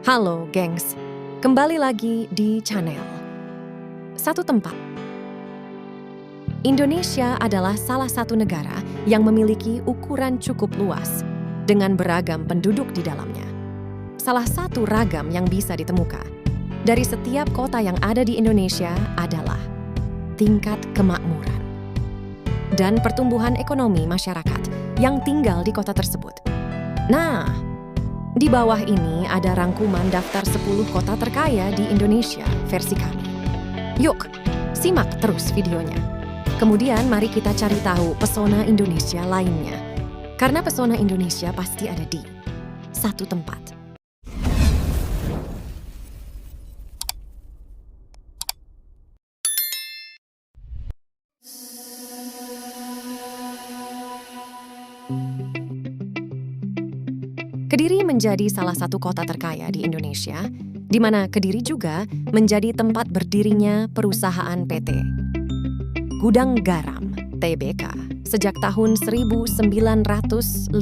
Halo, gengs. Kembali lagi di channel Satu Tempat. Indonesia adalah salah satu negara yang memiliki ukuran cukup luas dengan beragam penduduk di dalamnya. Salah satu ragam yang bisa ditemukan dari setiap kota yang ada di Indonesia adalah tingkat kemakmuran dan pertumbuhan ekonomi masyarakat yang tinggal di kota tersebut. Nah, di bawah ini ada rangkuman daftar 10 kota terkaya di Indonesia versi kami. Yuk, simak terus videonya. Kemudian mari kita cari tahu pesona Indonesia lainnya. Karena pesona Indonesia pasti ada di satu tempat. Kediri menjadi salah satu kota terkaya di Indonesia, di mana Kediri juga menjadi tempat berdirinya perusahaan PT Gudang Garam (TBK) sejak tahun 1958.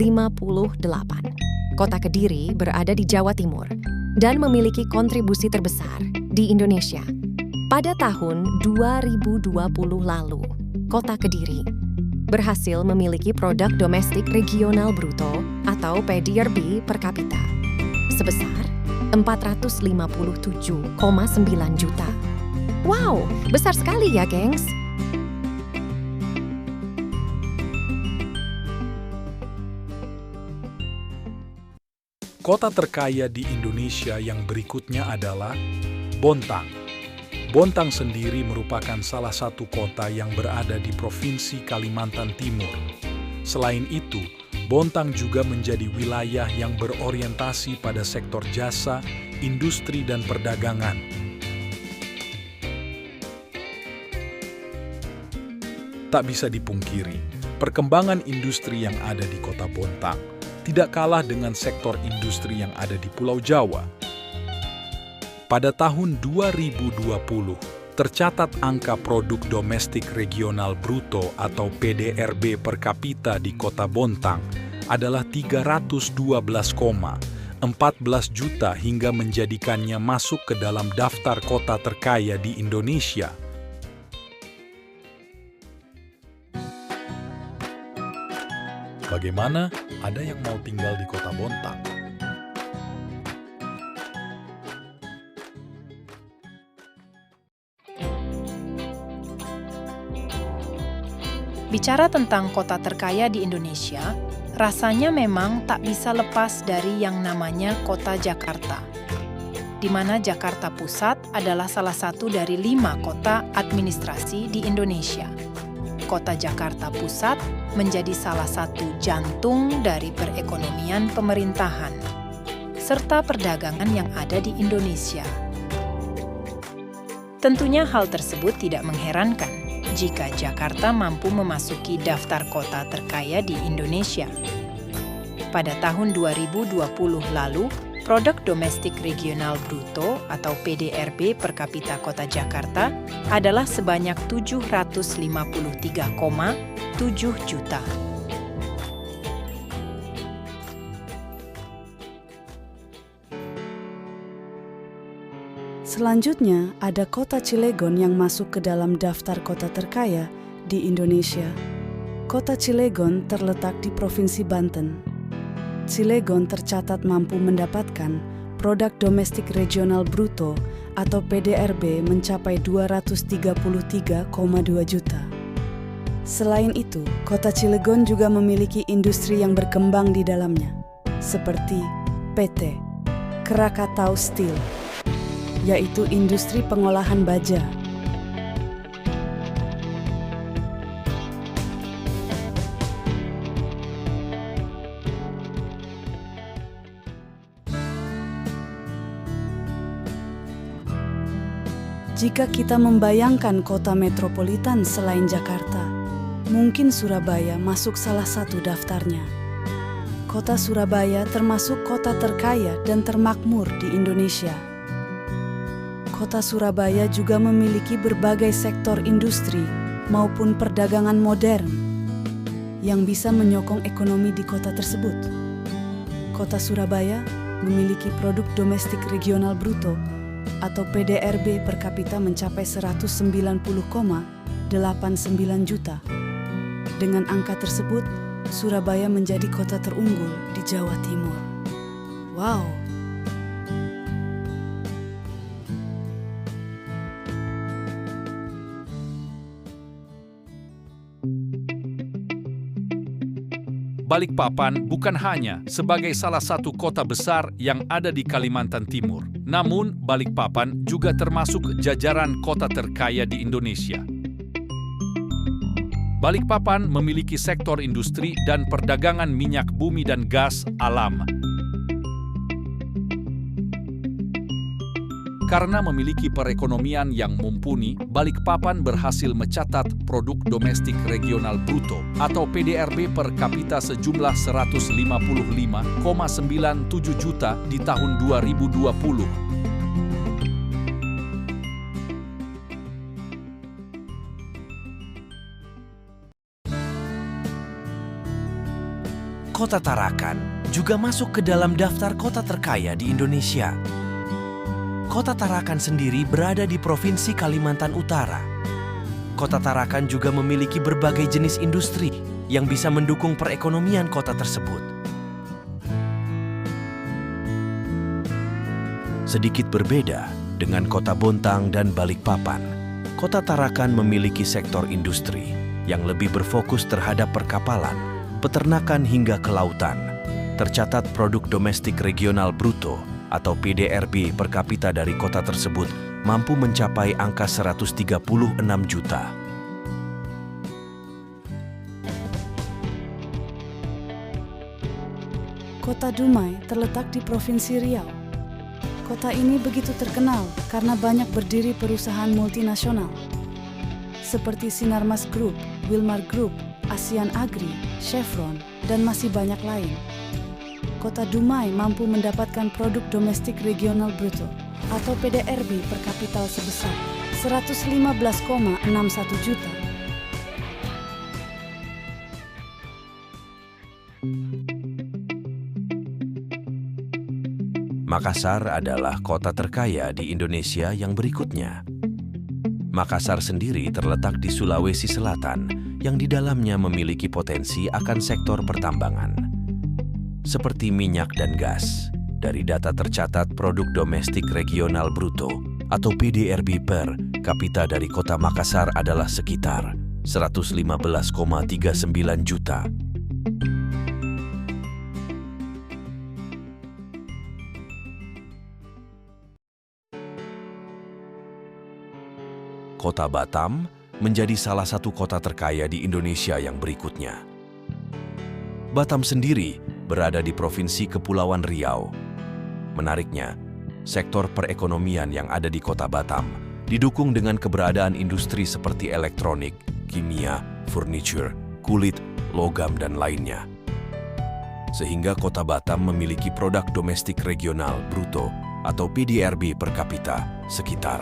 Kota Kediri berada di Jawa Timur dan memiliki kontribusi terbesar di Indonesia. Pada tahun 2020 lalu, Kota Kediri berhasil memiliki produk domestik regional bruto atau PDRB per kapita sebesar 457,9 juta. Wow, besar sekali ya, gengs. Kota terkaya di Indonesia yang berikutnya adalah Bontang. Bontang sendiri merupakan salah satu kota yang berada di Provinsi Kalimantan Timur. Selain itu, Bontang juga menjadi wilayah yang berorientasi pada sektor jasa, industri, dan perdagangan. Tak bisa dipungkiri, perkembangan industri yang ada di kota Bontang tidak kalah dengan sektor industri yang ada di Pulau Jawa. Pada tahun 2020, tercatat angka produk domestik regional bruto atau PDRB per kapita di kota Bontang adalah 312,14 juta hingga menjadikannya masuk ke dalam daftar kota terkaya di Indonesia. Bagaimana? Ada yang mau tinggal di kota Bontang? Bicara tentang kota terkaya di Indonesia, rasanya memang tak bisa lepas dari yang namanya Kota Jakarta, di mana Jakarta Pusat adalah salah satu dari 5 kota administrasi di Indonesia. Kota Jakarta Pusat menjadi salah satu jantung dari perekonomian pemerintahan, serta perdagangan yang ada di Indonesia. Tentunya hal tersebut tidak mengherankan jika Jakarta mampu memasuki daftar kota terkaya di Indonesia. Pada tahun 2020 lalu, produk domestik regional bruto atau PDRB per kapita kota Jakarta adalah sebanyak 753,7 juta. Selanjutnya, ada kota Cilegon yang masuk ke dalam daftar kota terkaya di Indonesia. Kota Cilegon terletak di Provinsi Banten. Cilegon tercatat mampu mendapatkan produk domestik regional bruto atau PDRB mencapai 233,2 juta. Selain itu, kota Cilegon juga memiliki industri yang berkembang di dalamnya, seperti PT Krakatau Steel, yaitu industri pengolahan baja. Jika kita membayangkan kota metropolitan selain Jakarta, mungkin Surabaya masuk salah satu daftarnya. Kota Surabaya termasuk kota terkaya dan termakmur di Indonesia. Kota Surabaya juga memiliki berbagai sektor industri maupun perdagangan modern yang bisa menyokong ekonomi di kota tersebut. Kota Surabaya memiliki produk domestik regional bruto atau PDRB per kapita mencapai 190,89 juta. Dengan angka tersebut, Surabaya menjadi kota terunggul di Jawa Timur. Wow! Balikpapan bukan hanya sebagai salah satu kota besar yang ada di Kalimantan Timur, namun Balikpapan juga termasuk jajaran kota terkaya di Indonesia. Balikpapan memiliki sektor industri dan perdagangan minyak bumi dan gas alam. Karena memiliki perekonomian yang mumpuni, Balikpapan berhasil mencatat produk domestik regional bruto atau PDRB per kapita sejumlah 155,97 juta di tahun 2020. Kota Tarakan juga masuk ke dalam daftar kota terkaya di Indonesia. Kota Tarakan sendiri berada di Provinsi Kalimantan Utara. Kota Tarakan juga memiliki berbagai jenis industri yang bisa mendukung perekonomian kota tersebut. Sedikit berbeda dengan Kota Bontang dan Balikpapan, Kota Tarakan memiliki sektor industri yang lebih berfokus terhadap perkapalan, peternakan hingga kelautan. Tercatat produk domestik regional bruto atau PDRB per kapita dari kota tersebut mampu mencapai angka 136 juta. Kota Dumai terletak di Provinsi Riau. Kota ini begitu terkenal karena banyak berdiri perusahaan multinasional seperti Sinarmas Group, Wilmar Group, Asian Agri, Chevron, dan masih banyak lain. Kota Dumai mampu mendapatkan produk domestik regional bruto atau PDRB per kapita sebesar 115,61 juta. Makassar adalah kota terkaya di Indonesia yang berikutnya. Makassar sendiri terletak di Sulawesi Selatan yang di dalamnya memiliki potensi akan sektor pertambangan seperti minyak dan gas. Dari data tercatat produk domestik regional bruto atau PDRB per kapita dari kota Makassar adalah sekitar 115,39 juta. Kota Batam menjadi salah satu kota terkaya di Indonesia yang berikutnya. Batam sendiri berada di Provinsi Kepulauan Riau. Menariknya, sektor perekonomian yang ada di Kota Batam didukung dengan keberadaan industri seperti elektronik, kimia, furniture, kulit, logam, dan lainnya. Sehingga Kota Batam memiliki produk domestik regional bruto atau PDRB per kapita sekitar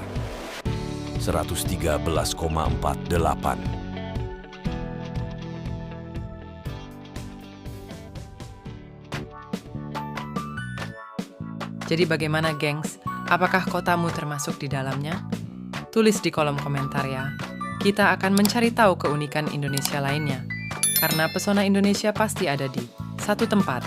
113,48. Jadi bagaimana, gengs? Apakah kotamu termasuk di dalamnya? Tulis di kolom komentar ya. Kita akan mencari tahu keunikan Indonesia lainnya. Karena pesona Indonesia pasti ada di satu tempat,